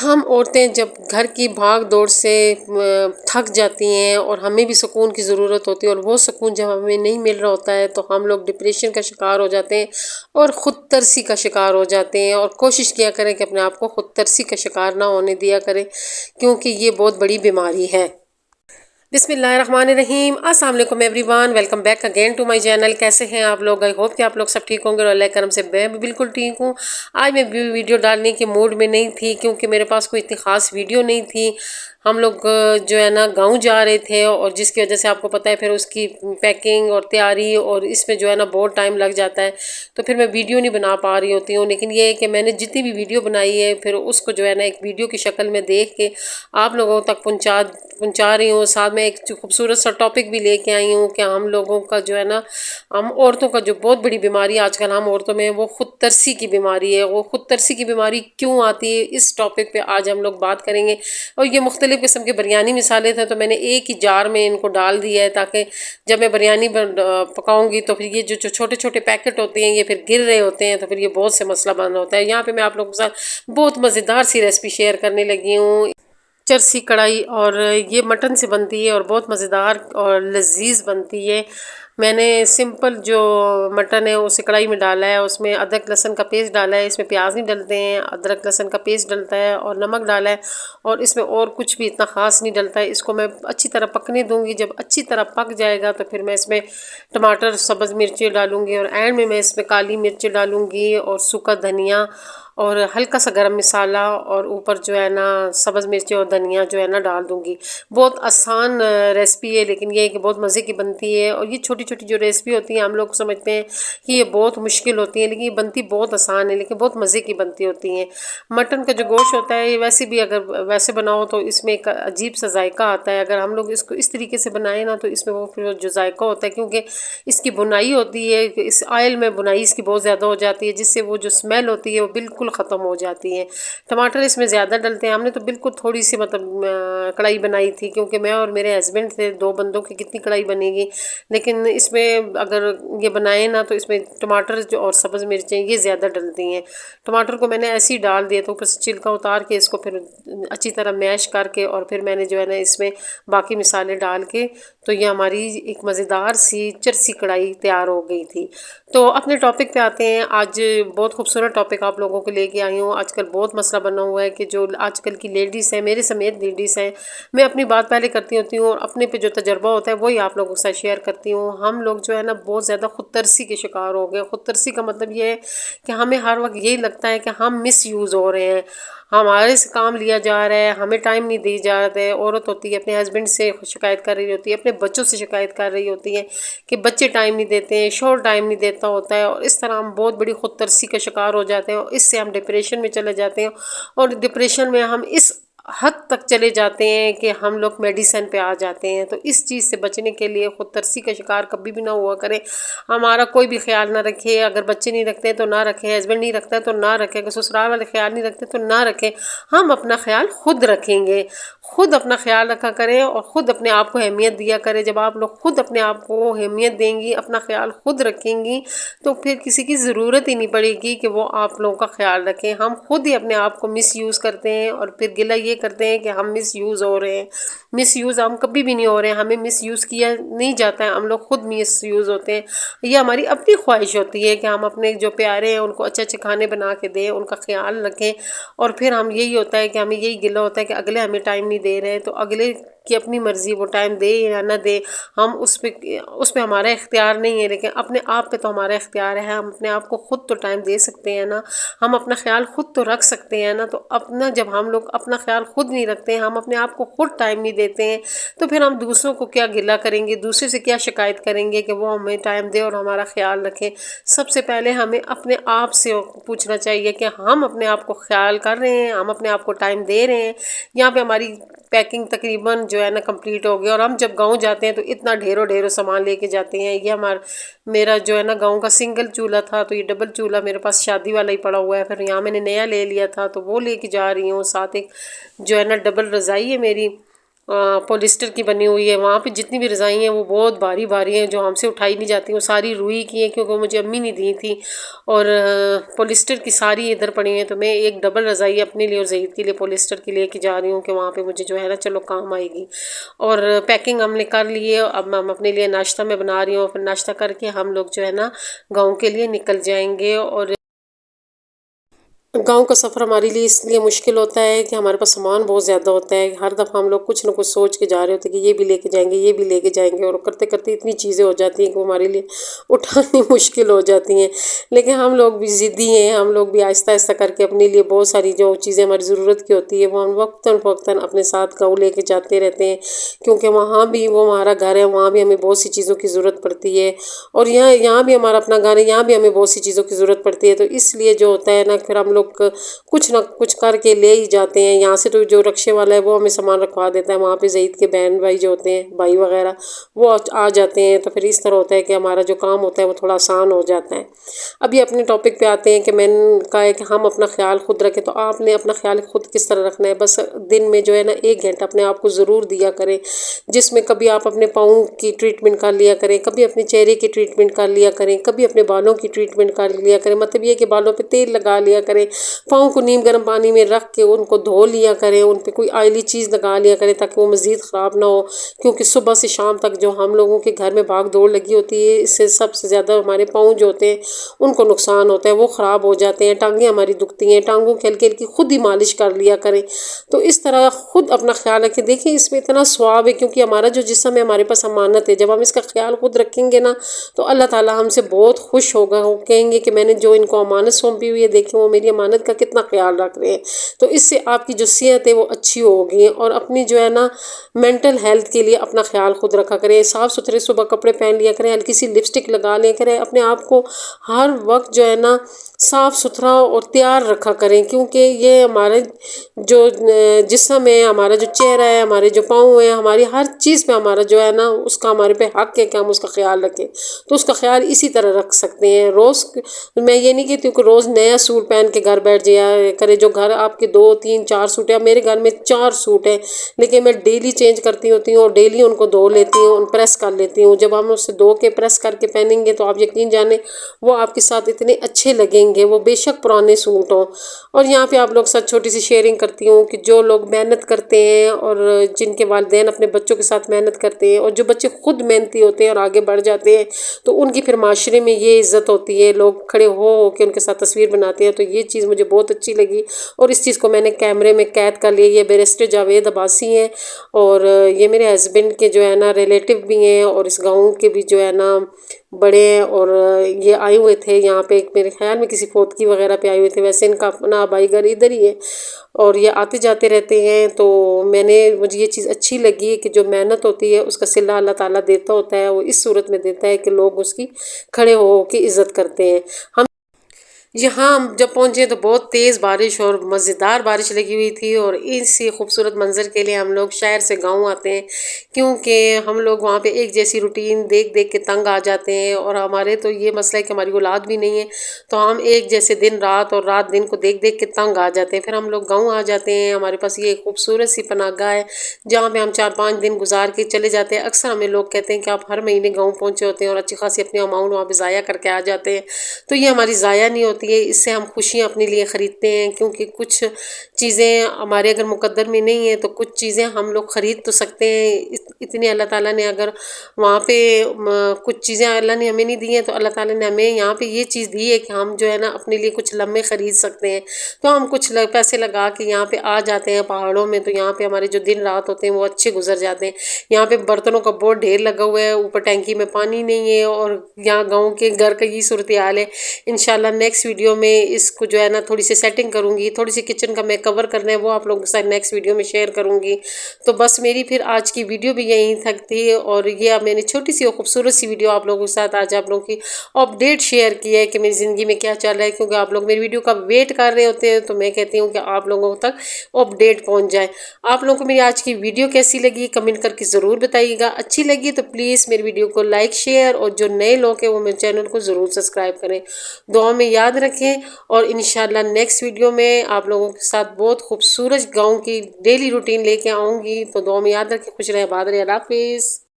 ہم عورتیں جب گھر کی بھاگ دوڑ سے تھک جاتی ہیں اور ہمیں بھی سکون کی ضرورت ہوتی ہے، اور وہ سکون جب ہمیں نہیں مل رہا ہوتا ہے تو ہم لوگ ڈپریشن کا شکار ہو جاتے ہیں اور خود ترسی کا شکار ہو جاتے ہیں۔ اور کوشش کیا کریں کہ اپنے آپ کو خود ترسی کا شکار نہ ہونے دیا کریں، کیونکہ یہ بہت بڑی بیماری ہے۔ بسم اللہ الرحمن الرحیم۔ السلام علیکم everyone, welcome back again to my channel. کیسے ہیں آپ لوگ؟ آئی ہوپ کہ آپ لوگ سب ٹھیک ہوں گے، اور اللہ کرم سے میں بھی بالکل ٹھیک ہوں۔ آج میں ویڈیو ڈالنے کے موڈ میں نہیں تھی، کیونکہ میرے پاس کوئی اتنی خاص ویڈیو نہیں تھی۔ ہم لوگ جو ہے نا گاؤں جا رہے تھے، اور جس کی وجہ سے آپ کو پتہ ہے پھر اس کی پیکنگ اور تیاری، اور اس میں جو ہے نا بہت ٹائم لگ جاتا ہے، تو پھر میں ویڈیو نہیں بنا پا رہی ہوتی ہوں۔ لیکن یہ ہے کہ میں نے جتنی بھی ویڈیو بنائی ہے پھر اس کو جو ہے نا ایک ویڈیو کی شکل میں دیکھ کے آپ لوگوں تک پہنچا رہی ہوں۔ ساتھ میں ایک خوبصورت سا ٹاپک بھی لے کے آئی ہوں کہ ہم لوگوں کا جو ہے نا، ہم عورتوں کا جو بہت بڑی بیماری آج کل ہم عورتوں میں، وہ خود ترسی کی بیماری ہے۔ وہ خود ترسی کی بیماری کیوں آتی ہے، اس ٹاپک پہ آج ہم لوگ بات کریں گے۔ اور یہ مختلف قسم کے بریانی مسالے تھے، تو میں نے ایک ہی جار میں ان کو ڈال دیا ہے، تاکہ جب میں بریانی پکاؤں گی تو پھر یہ جو چھوٹے چھوٹے پیکٹ ہوتے ہیں یہ پھر گر رہے ہوتے ہیں، تو پھر یہ بہت سے مسئلہ بن ہوتا ہے۔ یہاں پہ میں آپ لوگوں کے ساتھ بہت مزیدار سی ریسپی شیئر کرنے لگی ہوں۔ چرسی کڑھائی، اور یہ مٹن سے بنتی ہے اور بہت مزیدار اور لذیذ بنتی ہے۔ میں نے سمپل جو مٹن ہے اسے کڑھائی میں ڈالا ہے، اس میں ادرک لہسن کا پیسٹ ڈالا ہے، اس میں پیاز نہیں ڈلتے ہیں، ادرک لہسن کا پیسٹ ڈلتا ہے اور نمک ڈالا ہے، اور اس میں اور کچھ بھی اتنا خاص نہیں ڈلتا ہے۔ اس کو میں اچھی طرح پکنے دوں گی۔ جب اچھی طرح پک جائے گا تو پھر میں اس میں ٹماٹر، سبز مرچی ڈالوں گی، اور اینڈ میں اس میں کالی مرچ ڈالوں گی اور سوکھا دھنیا اور ہلکا سا گرم مسالہ، اور اوپر جو ہے نا سبز مرچی اور دھنیا جو ہے نا ڈال دوں گی۔ بہت آسان ریسپی ہے، لیکن یہ ہے کہ بہت مزے کی بنتی ہے۔ اور یہ چھوٹی چھوٹی جو ریسپی ہوتی ہیں ہم لوگ سمجھتے ہیں کہ یہ بہت مشکل ہوتی ہیں، لیکن یہ بنتی بہت آسان ہے، لیکن بہت مزے کی بنتی ہوتی ہیں۔ مٹن کا جو گوشت ہوتا ہے یہ ویسے بھی اگر ویسے بناؤ تو اس میں ایک عجیب سا ذائقہ آتا ہے۔ اگر ہم لوگ اس کو اس طریقے سے بنائیں نا تو اس میں وہ پھر جو ذائقہ ہوتا ہے، کیونکہ اس کی بنائی ہوتی ہے، اس آئل میں بنائی اس کی بہت زیادہ ہو جاتی ہے، جس سے وہ جو اسمیل ہوتی ہے وہ بالکل ختم ہو جاتی ہے۔ ٹماٹر اس میں زیادہ ڈلتے ہیں، ہم نے تو بالکل تھوڑی سی مطلب کڑھائی بنائی تھی، کیونکہ میں اور میرے ہسبینڈ تھے، دو بندوں کی کتنی کڑھائی بنے گی۔ لیکن اس میں اگر یہ بنائیں نا تو اس میں ٹماٹر جو اور سبز مرچیں یہ زیادہ ڈلتی ہیں۔ ٹماٹر کو میں نے ایسے ہی ڈال دیا، تو اوپر سے چھلکا اتار کے اس کو پھر اچھی طرح میش کر کے، اور پھر میں نے جو ہے نا اس میں باقی مسالے ڈال کے، تو یہ ہماری ایک مزیدار سی چرسی کڑھائی تیار ہو گئی تھی۔ تو اپنے ٹاپک پہ آتے ہیں۔ آج بہت خوبصورت ٹاپک آپ لوگوں کو لے کے آئی ہوں۔ آج کل بہت مسئلہ بنا ہوا ہے کہ جو آج کل کی لیڈیز ہیں، میرے سمیت لیڈیز ہیں، میں اپنی بات پہلے کرتی ہوتی ہوں اور اپنے پہ جو تجربہ ہوتا ہے وہی آپ لوگوں کے ساتھ شیئر کرتی ہوں۔ ہم لوگ جو ہے نا بہت زیادہ خود ترسی کے شکار ہو گئے۔ خود ترسی کا مطلب یہ ہے کہ ہمیں ہر وقت یہی لگتا ہے کہ ہم مس یوز ہو رہے ہیں، ہمارے سے کام لیا جا رہا ہے، ہمیں ٹائم نہیں دی جا رہا ہے۔ عورت ہوتی ہے اپنے ہسبینڈ سے شکایت کر رہی ہوتی ہے، اپنے بچوں سے شکایت کر رہی ہوتی ہے کہ بچے ٹائم نہیں دیتے ہیں، شوہر ٹائم نہیں دیتا ہوتا ہے، اور اس طرح ہم بہت بڑی خود ترسی کا شکار ہو جاتے ہیں، اور اس سے ہم ڈپریشن میں چلے جاتے ہیں، اور ڈپریشن میں ہم اس حد تک چلے جاتے ہیں کہ ہم لوگ میڈیسن پہ آ جاتے ہیں۔ تو اس چیز سے بچنے کے لیے خود ترسی کا شکار کبھی بھی نہ ہوا کریں۔ ہمارا کوئی بھی خیال نہ رکھے، اگر بچے نہیں رکھتے تو نہ رکھے، ہسبینڈ نہیں رکھتا ہے تو نہ رکھے، اگر سسرال والے خیال نہیں رکھتے تو نہ رکھیں، ہم اپنا خیال خود رکھیں گے۔ خود اپنا خیال رکھا کریں اور خود اپنے آپ کو اہمیت دیا کریں۔ جب آپ لوگ خود اپنے آپ کو اہمیت دیں گی، اپنا خیال خود رکھیں گی، تو پھر کسی کی ضرورت ہی نہیں پڑے گی کہ وہ آپ لوگوں کا خیال رکھیں۔ ہم خود ہی اپنے آپ کو مس یوز کرتے ہیں، اور پھر گلہ یہ کرتے ہیں کہ ہم مس یوز ہو رہے ہیں۔ مس یوز ہم کبھی بھی نہیں ہو رہے ہیں، ہمیں مس یوز کیا نہیں جاتا ہے، ہم لوگ خود مس یوز ہوتے ہیں۔ یہ ہماری اپنی خواہش ہوتی ہے کہ ہم اپنے جو پیارے ہیں ان کو اچھے اچھے کھانے بنا کے دیں، ان کا خیال رکھیں، اور پھر ہم یہی ہوتا ہے کہ ہمیں یہی گلہ ہوتا ہے کہ اگلے ہمیں ٹائم نہیں دے رہے ہیں، تو اگلے کی اپنی مرضی، وہ ٹائم دے یا نہ دے، ہم اس پہ ہمارا اختیار نہیں ہے، لیکن اپنے آپ پہ تو ہمارا اختیار ہے۔ ہم اپنے آپ کو خود تو ٹائم دے سکتے ہیں نا، ہم اپنا خیال خود تو رکھ سکتے ہیں نا۔ تو اپنا جب ہم لوگ اپنا خیال خود نہیں رکھتے ہیں، ہم اپنے آپ کو خود ٹائم نہیں دیتے ہیں، تو پھر ہم دوسروں کو کیا گلہ کریں گے، دوسرے سے کیا شکایت کریں گے کہ وہ ہمیں ٹائم دے اور ہمارا خیال رکھے۔ سب سے پہلے ہمیں اپنے آپ سے پوچھنا چاہیے کہ ہم اپنے آپ کو خیال کر رہے ہیں، ہم اپنے آپ کو ٹائم دے رہے ہیں۔ یہاں پہ ہماری پیکنگ تقریباً جو ہے نا کمپلیٹ ہو گئی، اور ہم جب گاؤں جاتے ہیں تو اتنا ڈھیروں سامان لے کے جاتے ہیں۔ یہ میرا جو ہے نا گاؤں کا سنگل چولہا تھا، تو یہ ڈبل چولہا میرے پاس شادی والا ہی پڑا ہوا ہے، پھر یہاں میں نے نیا لے لیا تھا تو وہ لے کے جا رہی ہوں، ساتھ ایک جو ہے نا ڈبل رضائی ہے میری، پولیسٹر کی بنی ہوئی ہے، وہاں پہ جتنی بھی رضائیں ہیں وہ بہت بھاری بھاری ہیں، جو ہم سے اٹھائی نہیں جاتی، وہ ساری روئی کی ہیں کیونکہ وہ مجھے امی نے دی تھی، اور پولیسٹر کی ساری ادھر پڑی ہیں۔ تو میں ایک ڈبل رضائی اپنے لیے اور زہید کے لیے پولیسٹر کی لے کے جا رہی ہوں کہ وہاں پہ مجھے جو ہے نا چلو کام آئے گی۔ اور پیکنگ ہم نے کر لی ہے، اب ہم اپنے لیے ناشتہ میں بنا رہی ہوں، پھر ناشتہ کر کے ہم لوگ جو ہے نا گاؤں کے لیے نکل جائیں گے۔ اور گاؤں کا سفر ہمارے لیے اس لیے مشکل ہوتا ہے کہ ہمارے پاس سامان بہت زیادہ ہوتا ہے، ہر دفعہ ہم لوگ کچھ نہ کچھ سوچ کے جا رہے ہوتے ہیں کہ یہ بھی لے کے جائیں گے، یہ بھی لے کے جائیں گے، اور کرتے کرتے اتنی چیزیں ہو جاتی ہیں کہ وہ ہمارے لیے اٹھانی مشکل ہو جاتی ہیں۔ لیکن ہم لوگ بھی ضدی ہیں، ہم لوگ بھی آہستہ آہستہ کر کے اپنے لیے بہت ساری جو چیزیں ہماری ضرورت کی ہوتی ہے وہ ہم وقتاً فوقتاً اپنے ساتھ گاؤں لے کے جاتے رہتے ہیں، کیونکہ وہاں بھی وہ ہمارا گھر ہے، وہاں بھی ہمیں بہت سی چیزوں کی ضرورت پڑتی ہے، اور یہاں بھی ہمارا اپنا گھر ہے، یہاں بھی ہمیں بہت سی چیزوں کی ضرورت پڑتی ہے۔ تو اس لیے جو ہوتا ہے نا پھر ہم لوگ کچھ نہ کچھ کر کے لے ہی جاتے ہیں۔ یہاں سے تو جو رکشے والا ہے وہ ہمیں سامان رکھوا دیتا ہے، وہاں پہ زید کے بہن بھائی جو ہوتے ہیں، بھائی وغیرہ، وہ آ جاتے ہیں، تو پھر اس طرح ہوتا ہے کہ ہمارا جو کام ہوتا ہے وہ تھوڑا آسان ہو جاتا ہے۔ ابھی اپنے ٹاپک پہ آتے ہیں کہ میں نے کہا ہے کہ ہم اپنا خیال خود رکھیں، تو آپ نے اپنا خیال خود کس طرح رکھنا ہے؟ بس دن میں جو ہے نا 1 گھنٹہ اپنے آپ کو ضرور دیا کریں، جس میں کبھی آپ اپنے پاؤں کی ٹریٹمنٹ کر لیا کریں، کبھی اپنے چہرے کی ٹریٹمنٹ کر لیا کریں، کبھی اپنے بالوں کی ٹریٹمنٹ کر لیا کریں۔ مطلب یہ کہ بالوں پہ تیل لگا لیا کریں، پاؤں کو نیم گرم پانی میں رکھ کے ان کو دھو لیا کریں، ان پہ کوئی آئلی چیز لگا لیا کریں تاکہ وہ مزید خراب نہ ہو، کیونکہ صبح سے شام تک جو ہم لوگوں کے گھر میں بھاگ دوڑ لگی ہوتی ہے، اس سے سب سے زیادہ ہمارے پاؤں جو ہوتے ہیں ان کو نقصان ہوتا ہے، وہ خراب ہو جاتے ہیں، ٹانگیں ہماری دکھتی ہیں، ٹانگوں کی ہلکی ہلکی خود ہی مالش کر لیا کریں۔ تو اس طرح خود اپنا خیال رکھیں۔ دیکھیں اس میں اتنا ثواب ہے، کیونکہ ہمارا جو جسم ہے ہمارے پاس امانت ہے، جب ہم اس کا خیال خود رکھیں گے نا تو اللہ تعالیٰ ہم سے بہت خوش ہوگا، وہ کہیں گے کہ میں نے جو ان کو امانت سونپی ہوئی ہے، دیکھیں وہ میری امانت کا کتنا خیال رکھ رہے ہیں۔ تو اس سے آپ کی جو صحت ہے وہ اچھی ہوگی، اور اپنی جو ہے نا مینٹل ہیلتھ کے لیے اپنا خیال خود رکھا کریں، صاف ستھرے صبح کپڑے پہن لیا کریں، ہلکی سی لپسٹک لگا لیا کریں، اپنے آپ کو ہر وقت جو ہے نا صاف ستھرا اور تیار رکھا کریں، کیونکہ یہ ہمارے جو جسم ہے، ہمارا جو چہرہ ہے، ہمارے جو پاؤں ہیں، ہماری ہر چیز پہ ہمارا جو ہے نا اس کا ہمارے پہ حق ہے کہ ہم اس کا خیال رکھیں۔ تو اس کا خیال اسی طرح رکھ سکتے ہیں۔ روز میں یہ نہیں کہتی ہوں کہ روز نیا سوٹ پہن کے گھر بیٹھ جایا کرے، جو گھر آپ کے 2 3 4 سوٹ ہیں، میرے گھر میں 4 سوٹ ہیں، لیکن میں ڈیلی چینج کرتی ہوتی ہوں اور ڈیلی ان کو دھو لیتی ہوں، پریس کر لیتی ہوں۔ جب ہم اسے دھو کے پریس کر کے پہنیں گے تو آپ یقین جانیں وہ آپ کے ساتھ اتنے اچھے لگیں گے، وہ بے شک پرانے سوٹ ہوں۔ اور یہاں پہ آپ لوگ ساتھ چھوٹی سی شیئرنگ کرتی ہوں کہ جو لوگ محنت کرتے ہیں اور جن کے والدین اپنے بچوں کے ساتھ محنت کرتے ہیں، اور جو بچے خود محنتی ہوتے ہیں اور آگے بڑھ جاتے ہیں، تو ان کی پھر معاشرے میں یہ عزت ہوتی ہے، لوگ کھڑے ہو کے ان کے ساتھ تصویر بناتے ہیں۔ تو یہ چیز مجھے بہت اچھی لگی، اور اس چیز کو میں نے کیمرے میں قید کر لیا۔ یہ بیرسٹر جاوید عباسی ہیں، اور یہ میرے ہسبینڈ کے جو ہے نا ریلیٹو بھی ہیں، اور اس گاؤں کے بھی جو ہے نا بڑے ہیں، اور یہ آئے ہوئے تھے یہاں پہ میرے خیال میں کسی فوتگی وغیرہ پہ آئے ہوئے تھے، ویسے ان کا اپنا آبائی گھر ادھر ہی ہے، اور یہ آتے جاتے رہتے ہیں۔ تو مجھے یہ چیز اچھی لگی کہ جو محنت ہوتی ہے اس کا صلہ اللہ تعالیٰ دیتا ہوتا ہے، وہ اس صورت میں دیتا ہے کہ لوگ اس کی کھڑے ہو کے عزت کرتے ہیں۔ ہم یہاں ہم جب پہنچے تو بہت تیز بارش اور مزیدار بارش لگی ہوئی تھی، اور اسی خوبصورت منظر کے لیے ہم لوگ شہر سے گاؤں آتے ہیں، کیونکہ ہم لوگ وہاں پہ ایک جیسی روٹین دیکھ دیکھ کے تنگ آ جاتے ہیں، اور ہمارے تو یہ مسئلہ ہے کہ ہماری اولاد بھی نہیں ہے، تو ہم ایک جیسے دن رات اور رات دن کو دیکھ دیکھ کے تنگ آ جاتے ہیں۔ پھر ہم لوگ گاؤں آ جاتے ہیں، ہمارے پاس یہ خوبصورت سی پناہ گاہ ہے جہاں پہ ہم 4 5 دن گزار کے چلے جاتے ہیں۔ اکثر ہمیں لوگ کہتے ہیں کہ آپ ہر مہینے گاؤں پہنچے ہوتے ہیں اور اچھی خاصی اپنے اماؤنٹ وہاں پہ ضائع کر کے آ جاتے ہیں، تو یہ ہماری ضائع نہیں ہوتی ہے، اس سے ہم خوشیاں اپنے لیے خریدتے ہیں، کیونکہ کچھ چیزیں ہمارے اگر مقدر میں نہیں ہیں تو کچھ چیزیں ہم لوگ خرید تو سکتے ہیں۔ اتنی اللہ تعالیٰ نے اگر وہاں پہ کچھ چیزیں اللہ نے ہمیں نہیں دی ہیں، تو اللہ تعالیٰ نے ہمیں یہاں پہ یہ چیز دی ہے کہ ہم جو ہے نا اپنے لیے کچھ لمحے خرید سکتے ہیں، تو ہم کچھ پیسے لگا کے یہاں پہ آ جاتے ہیں پہاڑوں میں، تو یہاں پہ ہمارے جو دن رات ہوتے ہیں وہ اچھے گزر جاتے ہیں۔ یہاں پہ برتنوں کا بہت ڈھیر لگا ہوا ہے، اوپر ٹینکی میں پانی نہیں ہے، اور یہاں گاؤں کے گھر کا یہ صورتحال ہے۔ انشاءاللہ نیکسٹ ویڈیو میں اس کو جو ہے نا تھوڑی سی سیٹنگ کروں گی، تھوڑی سی کچن کا میں کور کرنا ہے وہ آپ لوگوں کے ساتھ نیکسٹ ویڈیو میں شیئر کروں گی۔ تو بس میری پھر آج کی ویڈیو بھی یہیں تک تھی، اور یہ میں نے چھوٹی سی اور خوبصورت سی ویڈیو آپ لوگوں کے ساتھ آج آپ لوگوں کی اپڈیٹ شیئر کی ہے کہ میری زندگی میں کیا چل رہا ہے، کیونکہ آپ لوگ میری ویڈیو کا ویٹ کر رہے ہوتے ہیں، تو میں کہتی ہوں کہ آپ لوگوں تک اپڈیٹ پہنچ جائے۔ آپ لوگوں کو میری آج کی ویڈیو کیسی لگی کمنٹ کر کے ضرور بتائیے گا، اچھی لگی تو پلیز میری ویڈیو کو لائک شیئر، اور جو نئے لوگ ہیں وہ میرے چینل کو ضرور سبسکرائب کریں، دعا میں یاد رکھیں، اور انشاءاللہ نیکسٹ ویڈیو میں آپ لوگوں کے ساتھ بہت خوبصورت گاؤں کی ڈیلی روٹین لے کے آؤں گی، تو دعا میں یاد رکھیں، خوش رہیں، آباد رہیں، اللہ حافظ۔